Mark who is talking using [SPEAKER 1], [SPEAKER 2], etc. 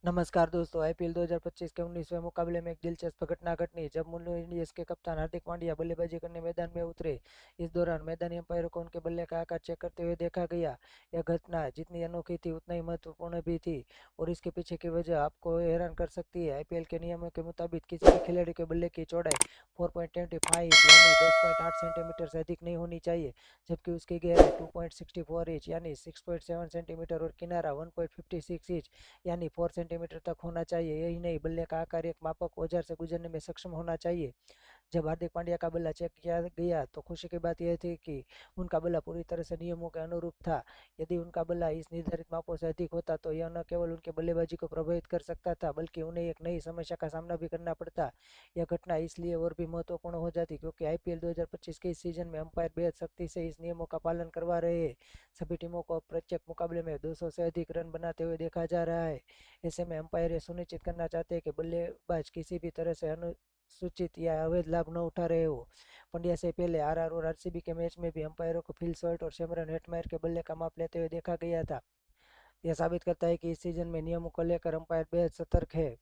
[SPEAKER 1] नमस्कार दोस्तों। आईपीएल 2025 के 19वें मुकाबले में एक दिलचस्प घटना घटी जब मुंबई इंडियंस के कप्तान हार्दिक पांड्या बल्लेबाजी करने मैदान में उतरे। इस दौरान मैदानी अंपायरों को उनके बल्ले का आकार चेक करते हुए देखा गया। यह घटना जितनी अनोखी थी उतना ही महत्वपूर्ण भी थी, और इसके पीछे की वजह आपको हैरान कर सकती है। आईपीएल के नियमों के मुताबिक किसी भी खिलाड़ी के बल्ले की चौड़ाई 4.25 यानी 10.8 सेंटीमीटर से अधिक नहीं होनी चाहिए, जबकि उसकी गहराई 2.64 इंच यानी 6.7 सेंटीमीटर और किनारा 1.56 इंच यानी 4 सेंटीमीटर तक होना चाहिए। यही नहीं, बल्ले का आकार एक मापक औजार से गुजरने में सक्षम होना चाहिए। जब हार्दिक पांड्या का बल्ला चेक किया गया तो खुशी की बात यह थी कि उनका बल्ला पूरी तरह से नियमों के अनुरूप था। यदि उनका बल्ला इस निर्धारित मापों से अधिक होता तो यह न केवल उनके बल्लेबाजी को प्रभावित कर सकता था, बल्कि उन्हें एक नई समस्या का सामना भी करना पड़ता। यह घटना इसलिए और भी महत्वपूर्ण हो जाती क्योंकि आईपीएल 2025 के इस सीजन में अंपायर बेहद सख्ती से इस नियमों का पालन करवा रहे हैं। सभी टीमों को अब प्रत्येक मुकाबले में 200 से अधिक रन बनाते हुए देखा जा रहा है। ऐसे में अंपायर ये सुनिश्चित करना चाहते हैं कि बल्लेबाज किसी भी तरह से अनुसूचित या अवैध लाभ न उठा रहे हो। पंड्या से पहले आरआर और आरसीबी के मैच में भी अंपायरों को फिल सॉल्ट और सिमरन हेटमायर के बल्ले का माप लेते हुए देखा गया था। यह साबित करता है कि इस सीजन में नियमों को लेकर अंपायर बेहद सतर्क है।